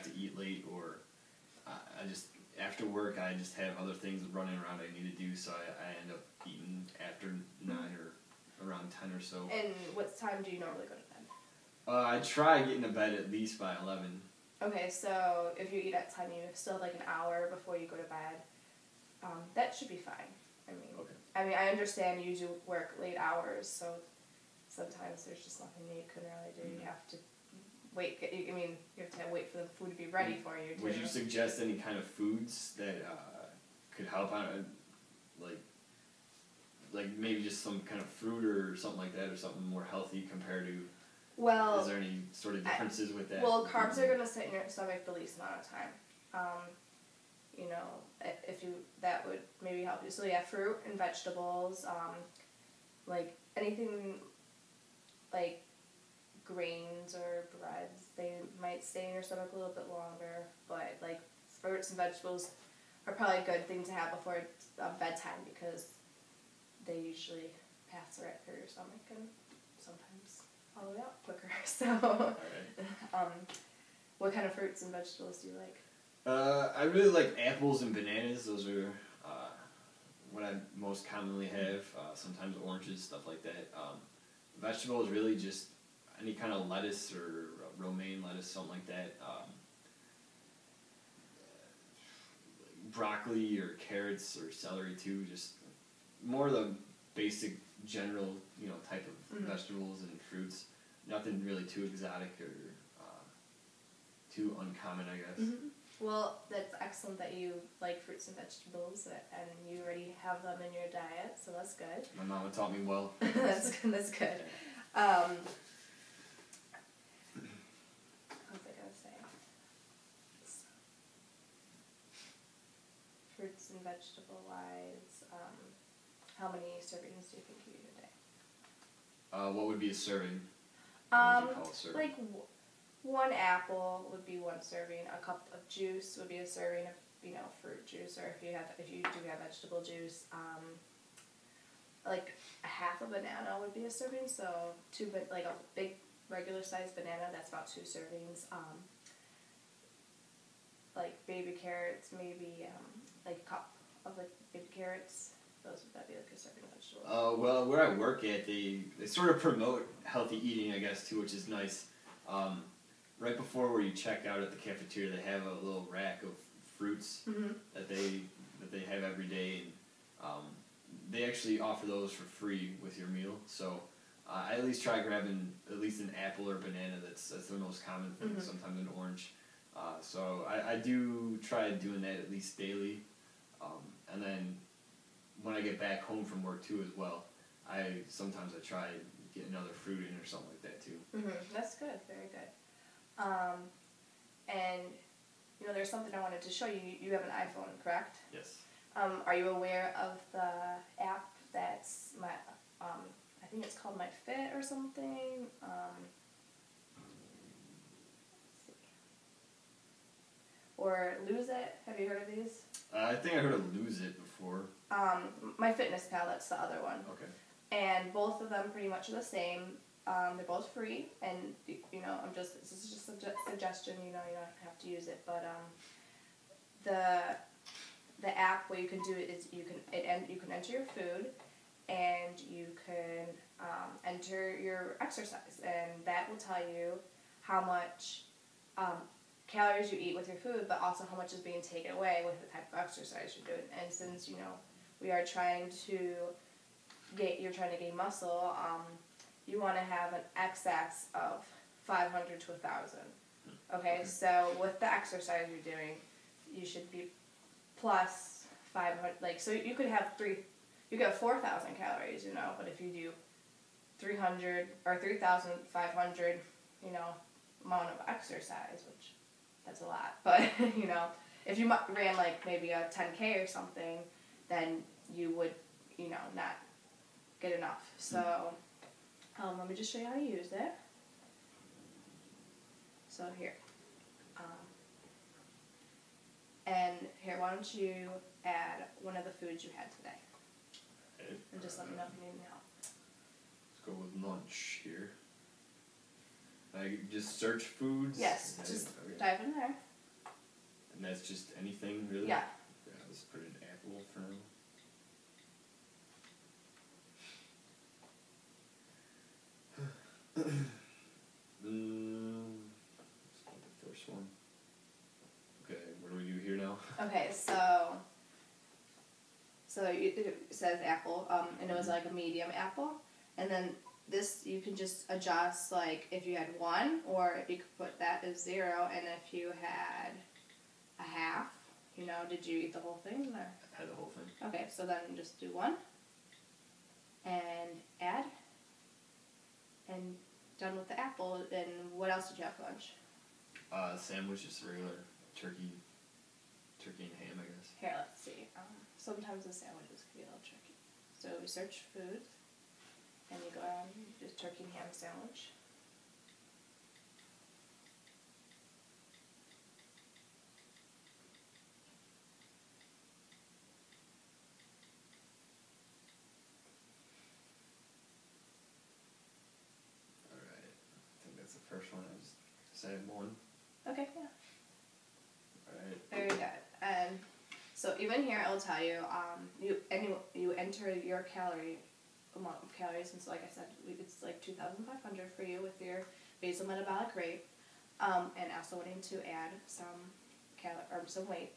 to eat late, or I just after work I just have other things running around I need to do, so I end up eating after 9 or around 10 or so. And what time do you normally go to bed? I try getting to bed at least by 11. Okay, so if you eat at 10, you still have like an hour before you go to bed. That should be fine. I understand you do work late hours, so sometimes there's just nothing you can really do. You have to wait. You have to wait for the food to be ready for you. Would you suggest any kind of foods that could help out, like maybe just some kind of fruit or something like that, or something more healthy compared to? Well, is there any sort of differences with that? Well, carbs are gonna sit in your stomach the least amount of time. That would maybe help you. So yeah, fruit and vegetables, like anything like grains or breads, they might stay in your stomach a little bit longer. But like fruits and vegetables are probably a good thing to have before bedtime, because they usually pass right through your stomach and sometimes all the way out quicker. So, what kind of fruits and vegetables do you like? I really like apples and bananas. Those are what I most commonly have. Sometimes oranges, stuff like that. Vegetables, really just any kind of lettuce or romaine lettuce, something like that. Broccoli or carrots or celery too. Just more the basic, general, type of vegetables and fruits. Nothing really too exotic or too uncommon, I guess. Mm-hmm. Well, that's excellent that you like fruits and vegetables, and you already have them in your diet, so that's good. My mama taught me well. That's good. What was I going to say? Fruits and vegetable-wise, how many servings do you think you eat a day? What would be a serving? What would you call a serving? Like one apple would be one serving. A cup of juice would be a serving of fruit juice, or if you do have vegetable juice. Like a half a banana would be a serving. So like a big regular sized banana, that's about 2 servings. Like baby carrots, maybe like a cup of like baby carrots. That'd be like a serving of vegetables. Well, where I work at, they sort of promote healthy eating, I guess, too, which is nice. Right before where you check out at the cafeteria, they have a little rack of fruits that they have every day, and they actually offer those for free with your meal. So I at least try grabbing at least an apple or banana. That's the most common thing. Sometimes an orange. So I do try doing that at least daily, and then when I get back home from work too as well, sometimes I try get another fruit in or something like that too. That's good, very good. And there's something I wanted to show you. You have an iPhone, correct? Yes. Are you aware of the app that's I think it's called MyFit or something? Let's see. Or Lose It. Have you heard of these? I think I heard of Lose It before. MyFitnessPal, that's the other one. Okay. And both of them pretty much are the same. They're both free, and this is just a suggestion. You don't have to use it, but the app, what you can do is you can enter your food, and you can enter your exercise, and that will tell you how much calories you eat with your food, but also how much is being taken away with the type of exercise you're doing. And since you're trying to gain muscle, you want to have an excess of 500 to 1,000. Okay, so with the exercise you're doing, you should be plus 500. Like, so you could have 4,000 calories, but if you do 300 or 3,500, amount of exercise, which that's a lot, but if you ran like maybe a 10K or something, then you would not get enough. So let me just show you how to use it. So here, and here, why don't you add one of the foods you had today, and just let me know if you need any help. Let's go with lunch here. I just search foods? Yes, just dive in there. And that's just anything, really? Yeah. Yeah, let's put in apple for now. Let's go with the first one. Okay, what do we do here now? Okay, so it says apple, and it was like a medium apple, and then this you can just adjust, like if you had 1, or if you could put that as 0, and if you had a half, you know, did you eat the whole thing? Or? I had the whole thing. Okay, so then just do 1, and add, and done with the apple. And what else did you have for lunch? Sandwich, just regular turkey and ham, I guess. Here, let's see. Sometimes the sandwiches can be a little tricky. So we search foods, and you go on just turkey and ham sandwich. Alright, I think that's the first one. I just decided 1. Okay, yeah. Alright. Very good. And so even here, I'll tell you, you enter your calorie amount of calories, and so like I said, it's like 2,500 for you with your basal metabolic rate, and also wanting to add some weight.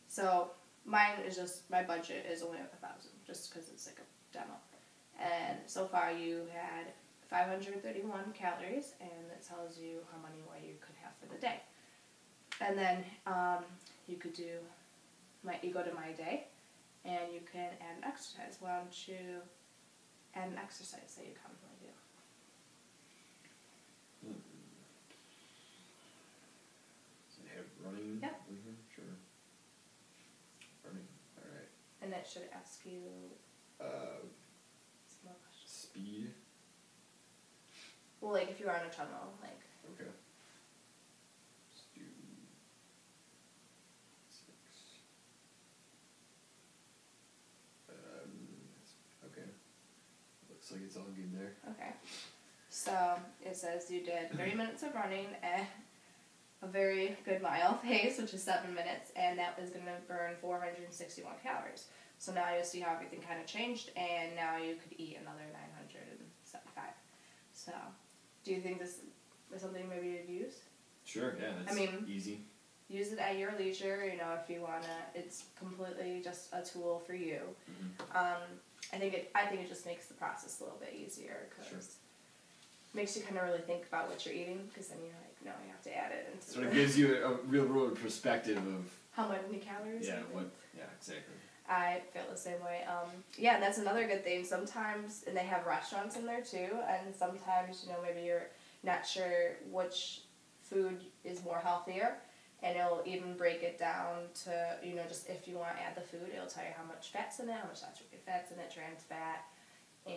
So mine is just, my budget is only 1,000, just because it's like a demo. And so far you had 531 calories, and it tells you how many more you could have for the day. And then you could do you go to My Day, and you can add an exercise. Why don't you add an exercise that you commonly do? Does it have running? Yep. Mm-hmm, sure. Running. Alright. And it should ask you some more questions. Speed. Well, like if you were on a treadmill, like. Okay. Let's do 6. Okay. Looks like it's all good there. Okay. So it says you did 30 minutes of running at a very good mile pace, which is 7 minutes, and that was going to burn 461 calories. So now you'll see how everything kind of changed, and now you could eat another 975. So, do you think this is something maybe you'd use? Sure, yeah, that's easy. Use it at your leisure, you know, if you want to. It's completely just a tool for you. Mm-hmm. I think it just makes the process a little bit easier, because it makes you kind of really think about what you're eating, because then you're like, no, you have to add it. So it gives you a real world perspective of how many calories. Yeah, exactly. I feel the same way. Yeah, and that's another good thing. Sometimes, and they have restaurants in there too, and sometimes, you know, maybe you're not sure which food is more healthier, and it'll even break it down to, you know, just if you want to add the food, it'll tell you how much fat's in it, how much saturated fat's in it, trans fat, and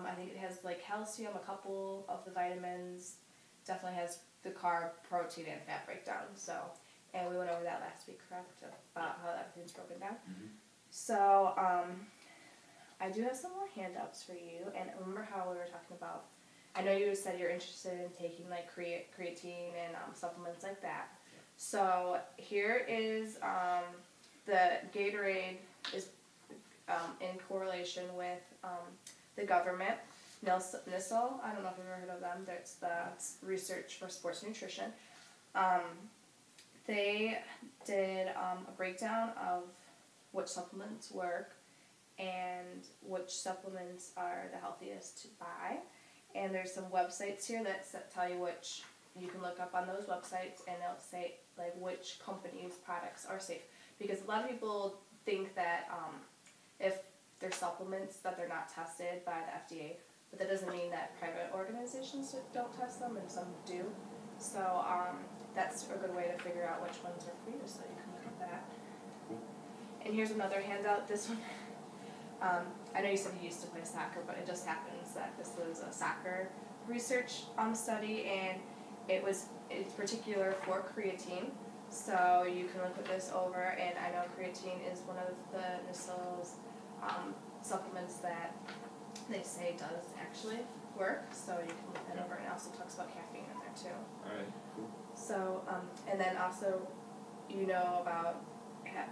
I think it has like calcium, a couple of the vitamins, definitely has the carb, protein, and fat breakdown. So, and we went over that last week, correct, about how everything's broken down. Mm-hmm. So, I do have some more handouts for you, and remember how we were talking about, I know you said you're interested in taking like creatine and supplements like that. So here is the Gatorade is in correlation with the government, NISL. I don't know if you've ever heard of them. That's the Research for Sports Nutrition. They did a breakdown of which supplements work and which supplements are the healthiest to buy. And there's some websites here that tell you which you can look up on those websites, and they'll say like which companies' products are safe. Because a lot of people think that if they're supplements that they're not tested by the FDA, but that doesn't mean that private organizations don't test them, and some do. So that's a good way to figure out which ones are for you, so you can look at that. And here's another handout. This one, I know you said you used to play soccer, but it just happens that this was a soccer research study, and it's particular for creatine. So you can look at this over, and I know creatine is one of the NISL's supplements that they say does actually work. So you can look that over, and it also talks about caffeine in there too. All right, cool. So, and then also, you know about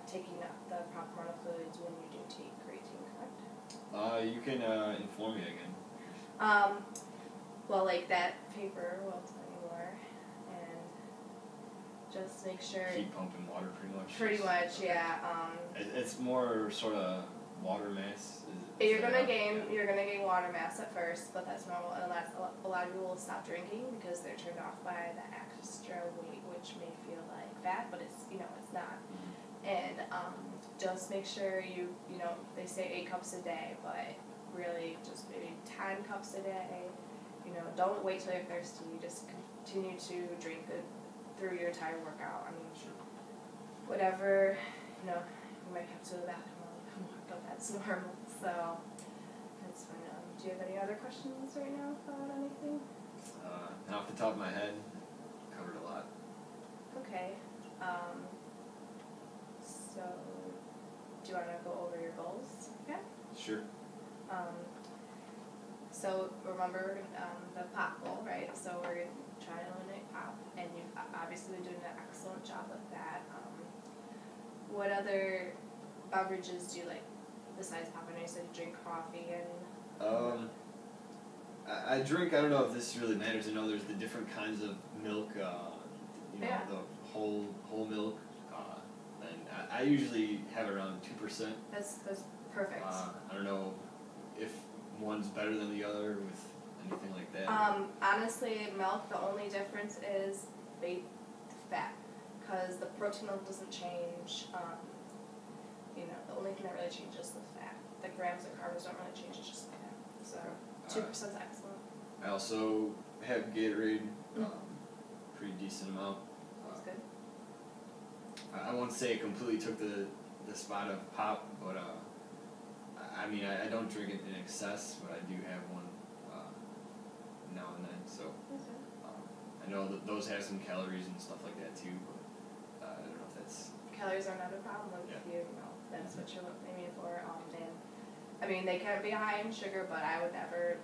taking the proper amount of fluids when you do take creatine, correct? You can inform me again. Well, like that paper will tell you more, and just make sure. Keep pumping water, pretty much. Pretty much, yeah. It's more sort of water mass. You're gonna gain water mass at first, but that's normal, and a lot of people will stop drinking because they're turned off by the extra weight, which may feel like fat, but it's it's not. And just make sure they say 8 cups a day, but really just maybe 10 cups a day. Don't wait till you're thirsty. Just continue to drink it through your entire workout. I mean, whatever, you might have to go to the bathroom a little bit more, but that's normal. So that's fine. Do you have any other questions right now about anything? Off the top of my head, covered a lot. Okay. So do you want to go over your goals? Yeah. Sure. So remember the pop goal, right? So we're going to try to eliminate pop, and you've obviously been doing an excellent job with that. What other beverages do you like besides pop? I know you said you drink coffee and... I drink, I don't know if this really matters to know, there's the different kinds of milk, the whole milk, and I usually have around 2%. That's perfect. I don't know if one's better than the other with anything like that. Honestly, milk, the only difference is fat, because the protein milk doesn't change. The only thing that really changes is the fat. The grams of carbs don't really change, it's just the fat. So 2% is excellent. I also have Gatorade, pretty decent amount. That's good. I won't say it completely took the spot of pop, but I don't drink it in excess, but I do have one now and then. So I know that those have some calories and stuff like that too, but I don't know if that's... Calories are not a problem if that's what you're aiming for. And they can be high in sugar, but I would never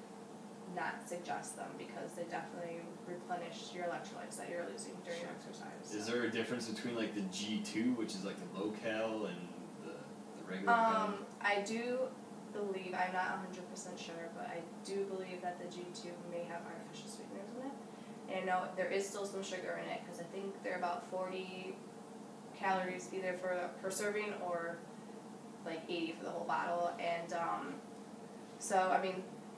not suggest them because they definitely replenish your electrolytes that you're losing during exercise. Is there a difference between like the G2, which is like the low cal, and the regular cal? I do believe, I'm not 100% sure, but I do believe that the G2 may have artificial sweeteners in it. And I know there is still some sugar in it because I think they're about 40 calories either per serving or like 80 for the whole bottle. And so,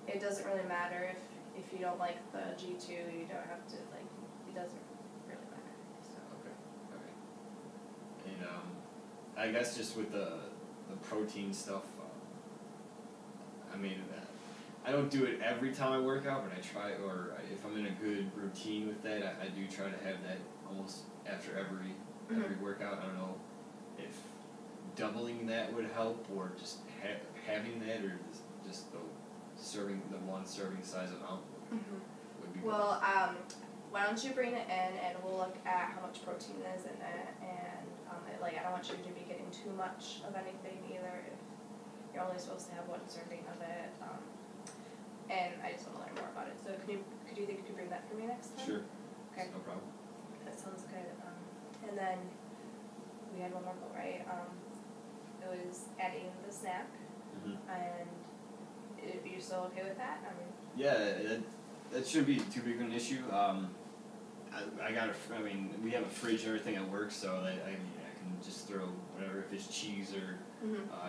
it doesn't really matter if you don't like the G2, you don't have to, it doesn't really matter. So. Okay. And I guess just with the protein stuff, I don't do it every time I work out, but I try, or if I'm in a good routine with that, I do try to have that almost after every workout. I don't know if doubling that would help, or just having that, or just the one serving size amount would be well, why don't you bring it in and we'll look at how much protein is in it, and I don't want you to be getting too much of anything either if you're only supposed to have one serving of it, and I just want to learn more about it. So could you bring that for me next time? Sure. Okay. No problem. That sounds good. And then we had one more goal, right? It was adding the snack, and are you still okay with that? Yeah, that shouldn't be too big of an issue. We have a fridge and everything at work, so I can just throw whatever, if it's cheese or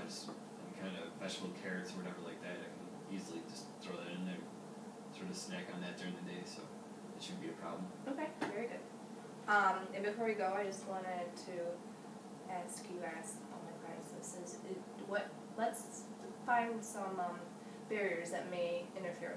just any kind of vegetable, carrots or whatever like that, I can easily just throw that in there, sort of snack on that during the day, so it shouldn't be a problem. Okay, very good. And before we go, I just wanted to ask you guys, let's find some barriers that may interfere with